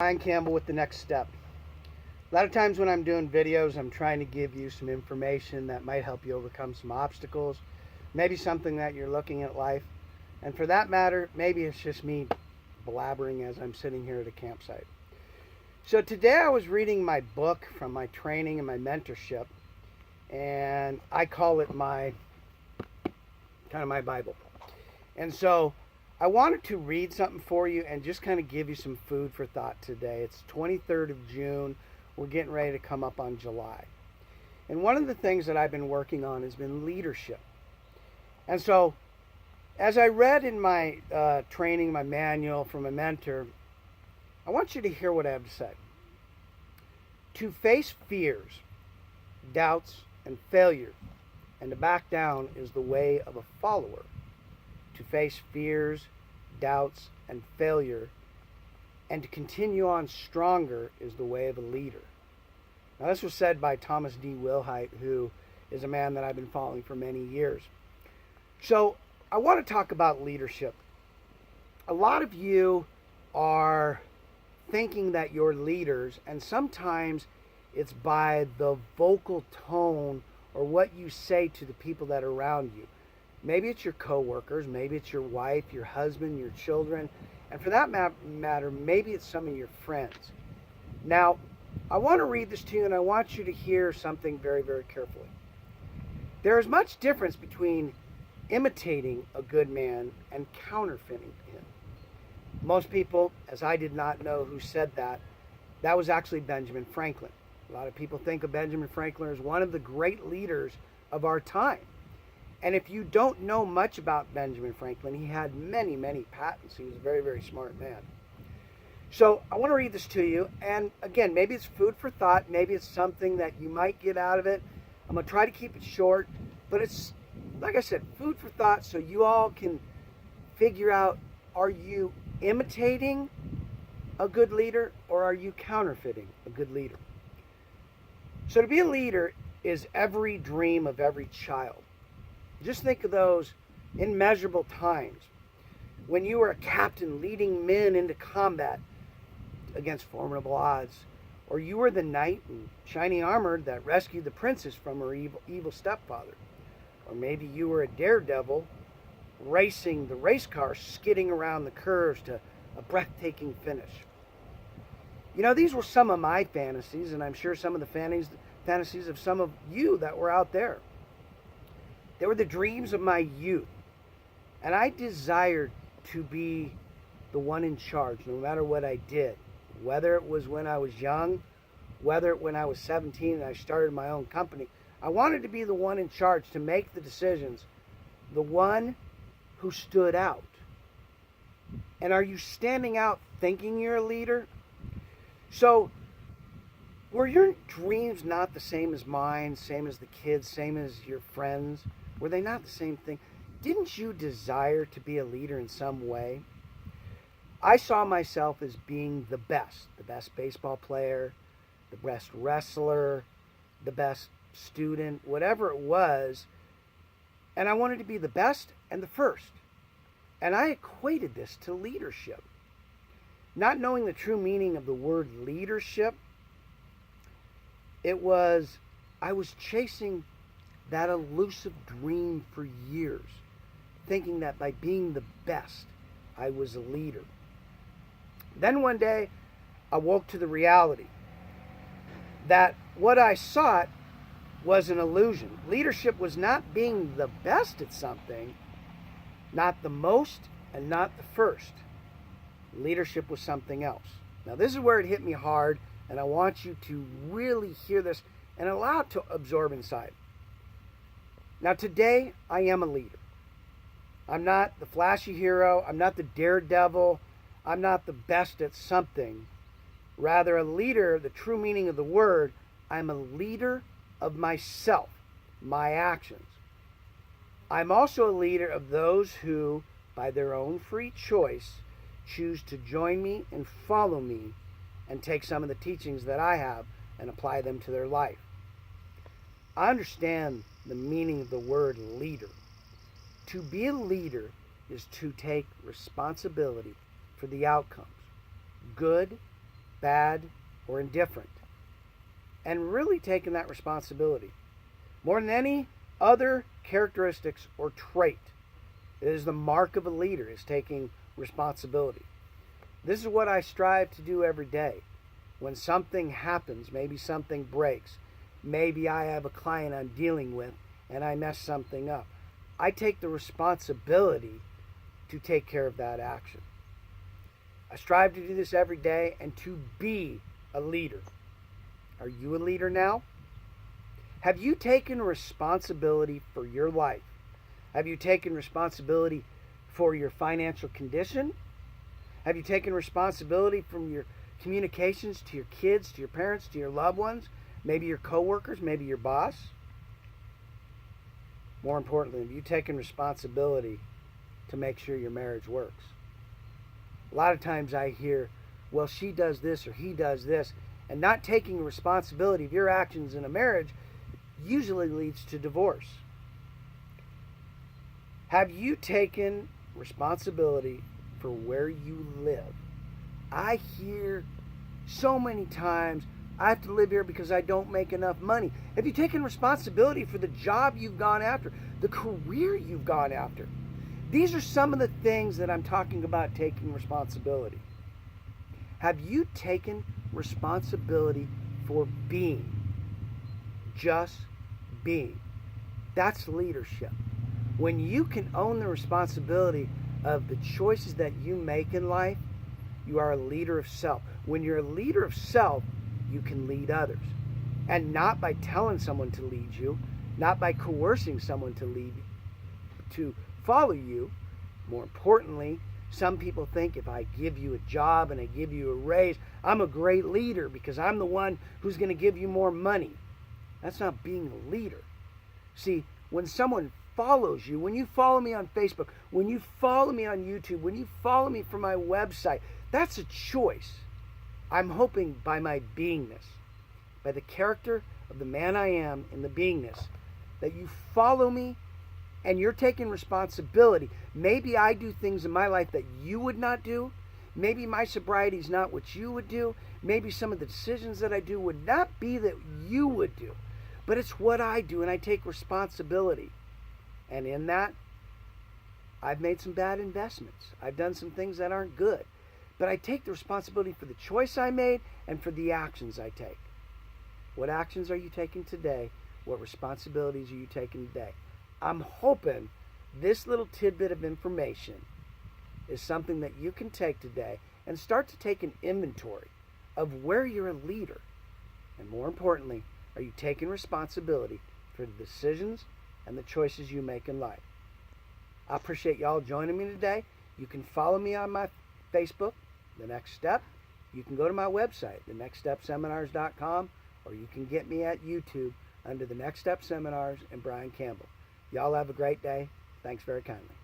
Ryan Campbell with the next step. A lot of times when I'm doing videos, I'm trying to give you some information that might help you overcome some obstacles, maybe something that you're looking at life. And for that matter, maybe it's just me blabbering as I'm sitting here at a campsite. So today I was reading my book from my training and my mentorship, and I call it my kind of my Bible. And so I wanted to read something for you and just kind of give you some food for thought today. It's 23rd of June. We're getting ready to come up on July. And one of the things that I've been working on has been leadership. And so as I read in my training, my manual from a mentor, I want you to hear what I have to say. To face fears, doubts, and failure, and to back down is the way of a follower. To face fears, doubts, and failure, and to continue on stronger is the way of a leader. Now, this was said by Thomas D. Wilhite, who is a man that I've been following for many years. So, I want to talk about leadership. A lot of you are thinking that you're leaders, and sometimes it's by the vocal tone or what you say to the people that are around you. Maybe it's your coworkers, maybe it's your wife, your husband, your children, and for that matter, maybe it's some of your friends. Now, I want to read this to you, and I want you to hear something very, very carefully. There is much difference between imitating a good man and counterfeiting him. Most people, as I did not know who said that, that was actually Benjamin Franklin. A lot of people think of Benjamin Franklin as one of the great leaders of our time. And if you don't know much about Benjamin Franklin, he had many, many patents. He was a very, very smart man. So I want to read this to you. And again, maybe it's food for thought. Maybe it's something that you might get out of it. I'm going to try to keep it short. But it's, like I said, food for thought so you all can figure out, are you imitating a good leader or are you counterfeiting a good leader? So to be a leader is every dream of every child. Just think of those immeasurable times when you were a captain leading men into combat against formidable odds, or you were the knight in shining armor that rescued the princess from her evil stepfather, or maybe you were a daredevil racing the race car, skidding around the curves to a breathtaking finish. You know, these were some of my fantasies, and I'm sure some of the fantasies of some of you that were out there. They were the dreams of my youth. And I desired to be the one in charge, no matter what I did. Whether it was when I was young, whether it when I was 17 and I started my own company. I wanted to be the one in charge to make the decisions, the one who stood out. And are you standing out thinking you're a leader? So, were your dreams not the same as mine, same as the kids, same as your friends? Were they not the same thing? Didn't you desire to be a leader in some way? I saw myself as being the best baseball player, the best wrestler, the best student, whatever it was. And I wanted to be the best and the first. And I equated this to leadership. Not knowing the true meaning of the word leadership, I was chasing that elusive dream for years, thinking that by being the best, I was a leader. Then one day, I woke to the reality that what I sought was an illusion. Leadership was not being the best at something, not the most, and not the first. Leadership was something else. Now, this is where it hit me hard, and I want you to really hear this and allow it to absorb inside. Now, today, I am a leader. I'm not the flashy hero. I'm not the daredevil. I'm not the best at something. Rather, a leader, the true meaning of the word, I'm a leader of myself, my actions. I'm also a leader of those who, by their own free choice, choose to join me and follow me and take some of the teachings that I have and apply them to their life. I understand the meaning of the word leader. To be a leader is to take responsibility for the outcomes, good bad, or indifferent. And really taking that responsibility. More than any other characteristics or trait, it is the mark of a leader, is taking responsibility. This is what I strive to do every day. When something happens, maybe something breaks, maybe I have a client I'm dealing with and I mess something up, I take the responsibility to take care of that action. I strive to do this every day and to be a leader. Are you a leader now? Have you taken responsibility for your life? Have you taken responsibility for your financial condition? Have you taken responsibility from your communications to your kids, to your parents, to your loved ones, maybe your coworkers, maybe your boss? More importantly, have you taken responsibility to make sure your marriage works? A lot of times I hear, well, she does this or he does this, and not taking responsibility of your actions in a marriage usually leads to divorce. Have you taken responsibility for where you live? I hear so many times, I have to live here because I don't make enough money. Have you taken responsibility for the job you've gone after, the career you've gone after? These are some of the things that I'm talking about taking responsibility. Have you taken responsibility for being? Just being. That's leadership. When you can own the responsibility of the choices that you make in life, you are a leader of self. When you're a leader of self, you can lead others. And not by telling someone to lead you, not by coercing someone to follow you. More importantly, some people think if I give you a job and I give you a raise, I'm a great leader because I'm the one who's going to give you more money. That's not being a leader. See, when someone follows you, when you follow me on Facebook, when you follow me on YouTube, when you follow me from my website, that's a choice. I'm hoping by my beingness, by the character of the man I am in the beingness, that you follow me and you're taking responsibility. Maybe I do things in my life that you would not do. Maybe my sobriety is not what you would do. Maybe some of the decisions that I do would not be that you would do. But it's what I do, and I take responsibility. And in that, I've made some bad investments. I've done some things that aren't good. But I take the responsibility for the choice I made and for the actions I take. What actions are you taking today? What responsibilities are you taking today? I'm hoping this little tidbit of information is something that you can take today and start to take an inventory of where you're a leader. And more importantly, are you taking responsibility for the decisions and the choices you make in life? I appreciate y'all joining me today. You can follow me on my Facebook, The Next Step. You can go to my website, thenextstepseminars.com, or you can get me at YouTube under The Next Step Seminars and Brian Campbell. Y'all have a great day. Thanks very kindly.